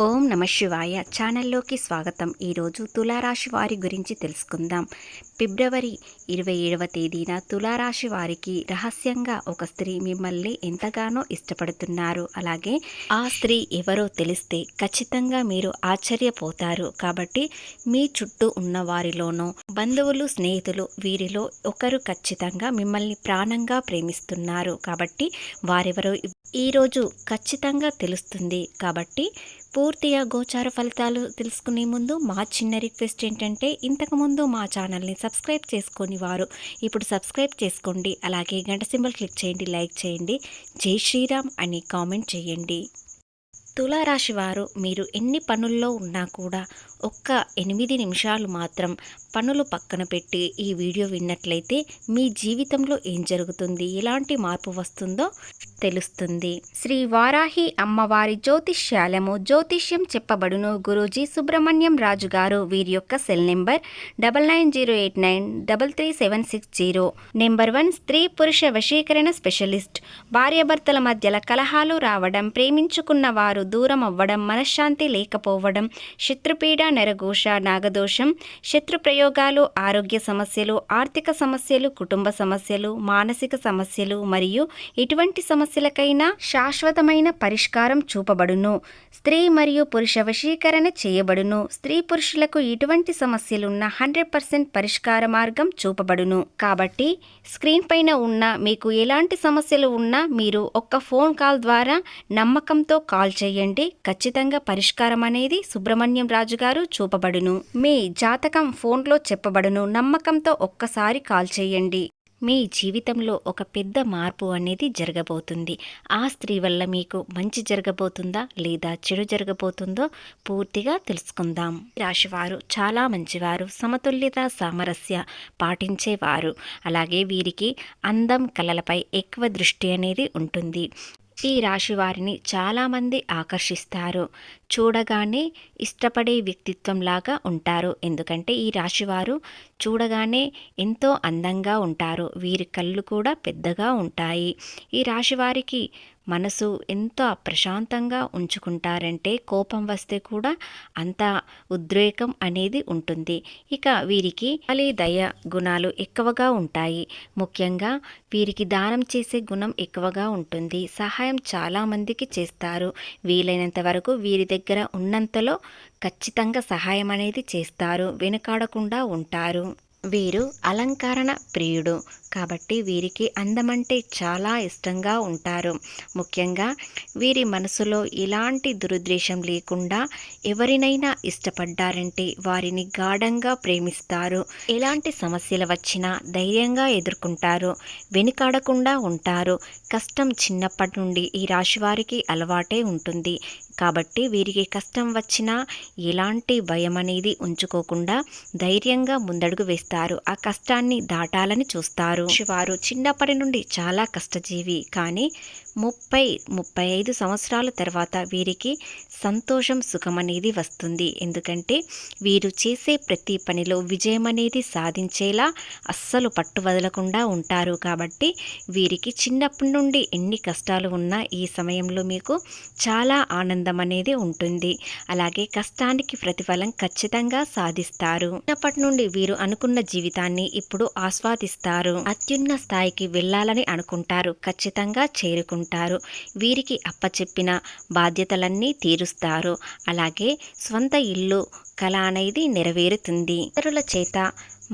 ఓం నమ శివాయ ఛానల్లోకి స్వాగతం. ఈరోజు తులారాశి వారి గురించి తెలుసుకుందాం. ఫిబ్రవరి 27వ తేదీన తులారాశి వారికి రహస్యంగా ఒక స్త్రీ మిమ్మల్ని ఎంతగానో ఇష్టపడుతున్నారు. అలాగే ఆ స్త్రీ ఎవరో తెలిస్తే ఖచ్చితంగా మీరు ఆశ్చర్యపోతారు. కాబట్టి మీ చుట్టూ ఉన్న వారిలోనూ బంధువులు, స్నేహితులు వీరిలో ఒకరు ఖచ్చితంగా మిమ్మల్ని ప్రాణంగా ప్రేమిస్తున్నారు. కాబట్టి వారెవరో ఈరోజు ఖచ్చితంగా తెలుస్తుంది. కాబట్టి పూర్తిగా గోచార ఫలితాలు తెలుసుకునే ముందు మా చిన్న రిక్వెస్ట్ ఏంటంటే, ఇంతకుముందు మా ఛానల్ని సబ్స్క్రైబ్ చేసుకొని వారు ఇప్పుడు సబ్స్క్రైబ్ చేసుకోండి. అలాగే గంట సింబల్ క్లిక్ చేయండి, లైక్ చేయండి, జై శ్రీరామ్ అని కామెంట్ చేయండి. తులారాశి వారు మీరు ఎన్ని పనుల్లో ఉన్నా కూడా ఒక్క 8 నిమిషాలు మాత్రం పనులు పక్కన పెట్టి ఈ వీడియో విన్నట్లయితే మీ జీవితంలో ఏం జరుగుతుంది, ఎలాంటి మార్పు వస్తుందో తెలుస్తుంది. శ్రీ వారాహి అమ్మవారి జ్యోతిష్యాలము జ్యోతిష్యం చెప్పబడును. గురూజీ సుబ్రహ్మణ్యం రాజు గారు. వీరి యొక్క సెల్ నెంబర్ 9908933760. నెంబర్ 1 స్త్రీ పురుష వశీకరణ స్పెషలిస్ట్. భార్యాభర్తల మధ్యల కలహాలు రావడం, ప్రేమించుకున్న వారు దూరం అవ్వడం, మనశ్శాంతి లేకపోవడం, శత్రుపీడ, నరఘోష, నాగదోషం, శత్రు ప్రయోగాలు, ఆరోగ్య సమస్యలు, ఆర్థిక సమస్యలు, కుటుంబ సమస్యలు, మానసిక సమస్యలు మరియు ఎటువంటి సమస్యలకైనా శాశ్వతమైన పరిష్కారం చూపబడును. స్త్రీ మరియు పురుష వశీకరణ చేయబడును. స్త్రీ పురుషులకు ఎటువంటి సమస్యలున్నా 100% పరిష్కార మార్గం చూపబడును. కాబట్టి స్క్రీన్ పైన ఉన్న మీకు ఎలాంటి సమస్యలు ఉన్నా మీరు ఒక్క ఫోన్ కాల్ ద్వారా నమ్మకంతో కాల్ చేయండి. ఖచ్చితంగా పరిష్కారం అనేది సుబ్రహ్మణ్యం రాజు గారు చూపబడును. మీ జాతకం ఫోన్లో చెప్పబడును. నమ్మకంతో ఒక్కసారి కాల్ చేయండి. మీ జీవితంలో ఒక పెద్ద మార్పు అనేది జరగబోతుంది. ఆ స్త్రీ వల్ల మీకు మంచి జరగబోతుందా లేదా చెడు జరగబోతుందో పూర్తిగా తెలుసుకుందాం. రాశివారు చాలా మంచివారు, సమతుల్యత, సామరస్య పాటించేవారు. అలాగే వీరికి అందం, కళలపై ఎక్కువ దృష్టి అనేది ఉంటుంది. ఈ రాశి వారిని చాలామంది ఆకర్షిస్తారు. చూడగానే ఇష్టపడే వ్యక్తిత్వంలాగా ఉంటారు. ఎందుకంటే ఈ రాశివారు చూడగానే ఎంతో అందంగా ఉంటారు. వీరి కళ్ళు కూడా పెద్దగా ఉంటాయి. ఈ రాశివారికి మనసు ఎంత ప్రశాంతంగా ఉంచుకుంటారంటే కోపం వస్తే కూడా అంత ఉద్రేకం అనేది ఉంటుంది. ఇక వీరికి దయ గుణాలు ఎక్కువగా ఉంటాయి. ముఖ్యంగా వీరికి దానం చేసే గుణం ఎక్కువగా ఉంటుంది. సహాయం చాలా మందికి చేస్తారు. వీలైనంత వరకు వీరి దగ్గర ఉన్నంతలో ఖచ్చితంగా సహాయం అనేది చేస్తారు. వెనుకాడకుండా ఉంటారు. వీరు అలంకరణ ప్రియుడు కాబట్టి వీరికి అందమంటే చాలా ఇష్టంగా ఉంటారు. ముఖ్యంగా వీరి మనసులో ఎలాంటి దురుద్దేశం లేకుండా ఎవరినైనా ఇష్టపడ్డారంటే వారిని గాఢంగా ప్రేమిస్తారు. ఎలాంటి సమస్యలు వచ్చినా ధైర్యంగా ఎదుర్కొంటారు. వెనుకాడకుండా ఉంటారు. కష్టం చిన్నప్పటి నుండి ఈ రాశి వారికి అలవాటే ఉంటుంది. కాబట్టి వీరికి కష్టం వచ్చినా ఎలాంటి భయం అనేది ఉంచుకోకుండా ధైర్యంగా ముందడుగు వేస్తారు. ఆ కష్టాన్ని దాటాలని చూస్తారు. వారు చిన్నప్పటి నుండి చాలా కష్టజీవి. కానీ 30-35 సంవత్సరాల తర్వాత వీరికి సంతోషం, సుఖం అనేది వస్తుంది. ఎందుకంటే వీరు చేసే ప్రతి పనిలో విజయం అనేది సాధించేలా అస్సలు పట్టు వదలకుండా ఉంటారు. కాబట్టి వీరికి చిన్నప్పటి నుండి ఎన్ని కష్టాలు ఉన్నా ఈ సమయంలో మీకు చాలా ఆనందం అనేది ఉంటుంది. అలాగే కష్టానికి ప్రతిఫలం ఖచ్చితంగా సాధిస్తారు. చిన్నప్పటి నుండి వీరు అనుకున్న జీవితాన్ని ఇప్పుడు ఆస్వాదిస్తారు. అత్యున్నత స్థాయికి వెళ్ళాలని అనుకుంటారు. ఖచ్చితంగా చేరుకుంటారు. వీరికి అప్పచెప్పిన బాధ్యతలన్నీ తీరుస్తారు. అలాగే స్వంత ఇల్లు కళ అనేది నెరవేరుతుంది. ఇతరుల చేత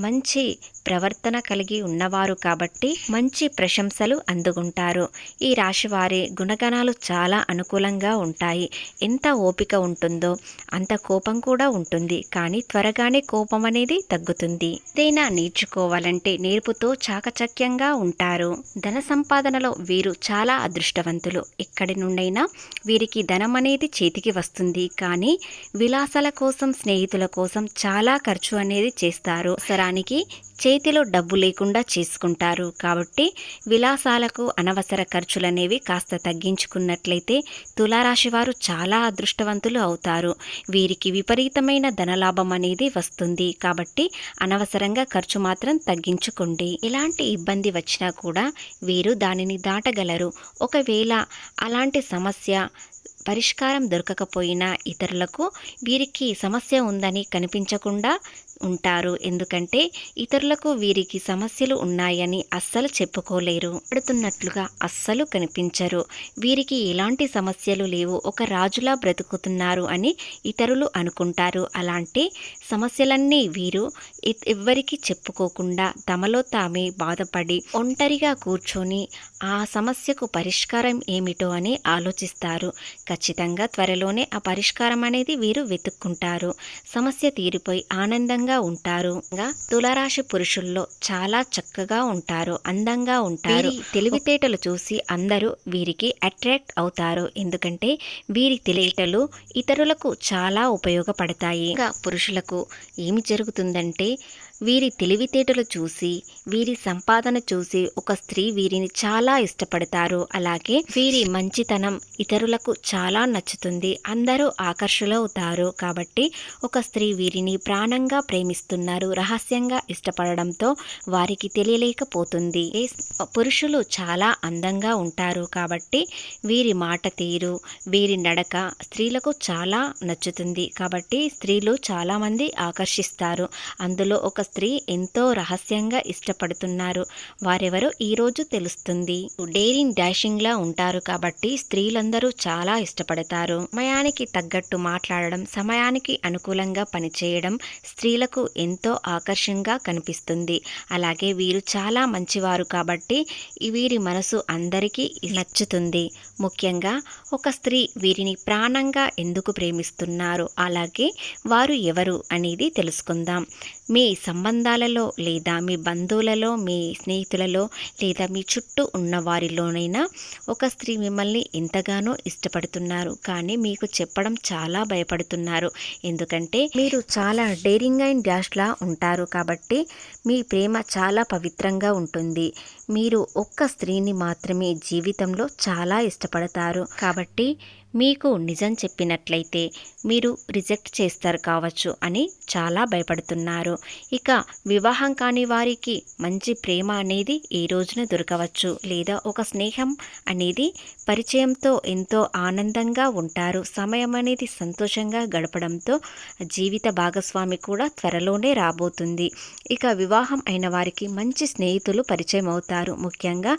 మంచి ప్రవర్తన కలిగి ఉన్నవారు కాబట్టి మంచి ప్రశంసలు అందుకుంటారు. ఈ రాశి వారి గుణగణాలు చాలా అనుకూలంగా ఉంటాయి. ఎంత ఓపిక ఉంటుందో అంత కోపం కూడా ఉంటుంది. కానీ త్వరగానే కోపం అనేది తగ్గుతుంది. ఏదైనా నేర్చుకోవాలంటే నేర్పుతో చాకచక్యంగా ఉంటారు. ధన సంపాదనలో వీరు చాలా అదృష్టవంతులు. ఎక్కడి నుండైనా వీరికి ధనం అనేది చేతికి వస్తుంది. కానీ విలాసాల కోసం, స్నేహితుల కోసం చాలా ఖర్చు అనేది చేస్తారు. అవసరానికి చేతిలో డబ్బు లేకుండా చేసుకుంటారు. కాబట్టి విలాసాలకు అనవసర ఖర్చులనేవి కాస్త తగ్గించుకున్నట్లయితే తులారాశి వారు చాలా అదృష్టవంతులు అవుతారు. వీరికి విపరీతమైన ధనలాభం అనేది వస్తుంది. కాబట్టి అనవసరంగా ఖర్చు మాత్రం తగ్గించుకోండి. ఎలాంటి ఇబ్బంది వచ్చినా కూడా వీరు దానిని దాటగలరు. ఒకవేళ అలాంటి సమస్య పరిష్కారం దొరకకపోయినా ఇతరులకు వీరికి సమస్య ఉందని కనిపించకుండా ఉంటారు. ఎందుకంటే ఇతరులకు వీరికి సమస్యలు ఉన్నాయని అస్సలు చెప్పుకోలేరు. పడుతున్నట్లుగా అస్సలు కనిపించరు. వీరికి ఎలాంటి సమస్యలు లేవు, ఒక రాజులా బ్రతుకుతున్నారు అని ఇతరులు అనుకుంటారు. అలాంటి సమస్యలన్నీ వీరు ఎవ్వరికి చెప్పుకోకుండా తమలో తామే బాధపడి ఒంటరిగా కూర్చొని ఆ సమస్యకు పరిష్కారం ఏమిటో అని ఆలోచిస్తారు. ఖచ్చితంగా త్వరలోనే ఆ పరిష్కారం అనేది వీరు వెతుక్కుంటారు. సమస్య తీరిపోయి ఆనందంగా ఉంటారు. తులారాశి పురుషుల్లో చాలా చక్కగా ఉంటారు, అందంగా ఉంటారు. తెలివితేటలు చూసి అందరూ వీరికి అట్రాక్ట్ అవుతారు. ఎందుకంటే వీరి తెలివితేటలు ఇతరులకు చాలా ఉపయోగపడతాయి. ఇంకా పురుషులకు ఏమి జరుగుతుందంటే వీరి తెలివితేటలు చూసి వీరి సంపాదన చూసి ఒక స్త్రీ వీరిని చాలా ఇష్టపడతారు. అలాగే వీరి మంచితనం ఇతరులకు చాలా నచ్చుతుంది. అందరూ ఆకర్షులవుతారు. కాబట్టి ఒక స్త్రీ వీరిని ప్రాణంగా ప్రేమిస్తున్నారు, రహస్యంగా ఇష్టపడడంతో వారికి తెలియలేకపోతుంది. పురుషులు చాలా అందంగా ఉంటారు కాబట్టి వీరి మాట తీరు, వీరి నడక స్త్రీలకు చాలా నచ్చుతుంది. కాబట్టి స్త్రీలు చాలామంది ఆకర్షిస్తారు. అందులో ఒక స్త్రీ ఎంతో రహస్యంగా ఇష్టపడుతున్నారు. వారెవరో ఈరోజు తెలుస్తుంది. డేరింగ్ డాషింగ్ లా ఉంటారు కాబట్టి స్త్రీలందరూ చాలా ఇష్టపడతారు. సమయానికి తగ్గట్టు మాట్లాడడం, సమయానికి అనుకూలంగా పనిచేయడం స్త్రీలకు ఎంతో ఆకర్షణగా కనిపిస్తుంది. అలాగే వీరు చాలా మంచివారు కాబట్టి వీరి మనసు అందరికీ నచ్చుతుంది. ముఖ్యంగా ఒక స్త్రీ వీరిని ప్రాణంగా ఎందుకు ప్రేమిస్తున్నారు, అలాగే వారు ఎవరు అనేది తెలుసుకుందాం. మీ సంబంధాలలో లేదా మీ బంధువులలో, మీ స్నేహితులలో లేదా మీ చుట్టూ ఉన్న వారిలోనైనా ఒక స్త్రీ మిమ్మల్ని ఎంతగానో ఇష్టపడుతున్నారు, కానీ మీకు చెప్పడం చాలా భయపడుతున్నారు. ఎందుకంటే మీరు చాలా డేరింగ్ అండ్ డాష్లా ఉంటారు కాబట్టి మీ ప్రేమ చాలా పవిత్రంగా ఉంటుంది. మీరు ఒక్క స్త్రీని మాత్రమే జీవితంలో చాలా ఇష్టపడతారు. కాబట్టి మీకు నిజం చెప్పినట్లయితే మీరు రిజెక్ట్ చేస్తారు కావచ్చు అని చాలా భయపడుతున్నారు. ఇక వివాహం కాని వారికి మంచి ప్రేమ అనేది ఈ రోజున దొరకవచ్చు, లేదా ఒక స్నేహం అనేది పరిచయంతో ఎంతో ఆనందంగా ఉంటారు. సమయం అనేది సంతోషంగా గడపడంతో జీవిత భాగస్వామి కూడా త్వరలోనే రాబోతుంది. ఇక వివాహం అయిన వారికి మంచి స్నేహితులు పరిచయం అవుతారు. ముఖ్యంగా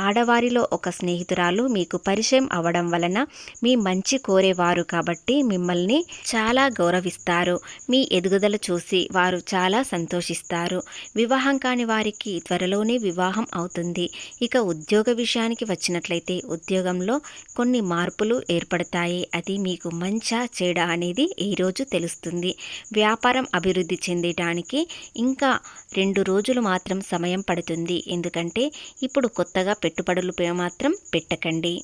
ఆడవారిలో ఒక స్నేహితురాలు మీకు పరిచయం అవ్వడం వలన మీ మంచి కోరేవారు కాబట్టి మిమ్మల్ని చాలా గౌరవిస్తారు. మీ ఎదుగుదల చూసి వారు చాలా సంతోషిస్తారు. వివాహం కాని వారికి త్వరలోనే వివాహం అవుతుంది. ఇక ఉద్యోగ విషయానికి వచ్చినట్లయితే ఉద్యోగంలో కొన్ని మార్పులు ఏర్పడతాయి. అది మీకు మంచా చెడా అనేది ఈరోజు తెలుస్తుంది. వ్యాపారం అభివృద్ధి చెందడానికి ఇంకా 2 రోజులు మాత్రం సమయం పడుతుంది. ఎందుకంటే ఇప్పుడు కొత్తగా పెట్టుబడులు మాత్రం పెట్టకండి.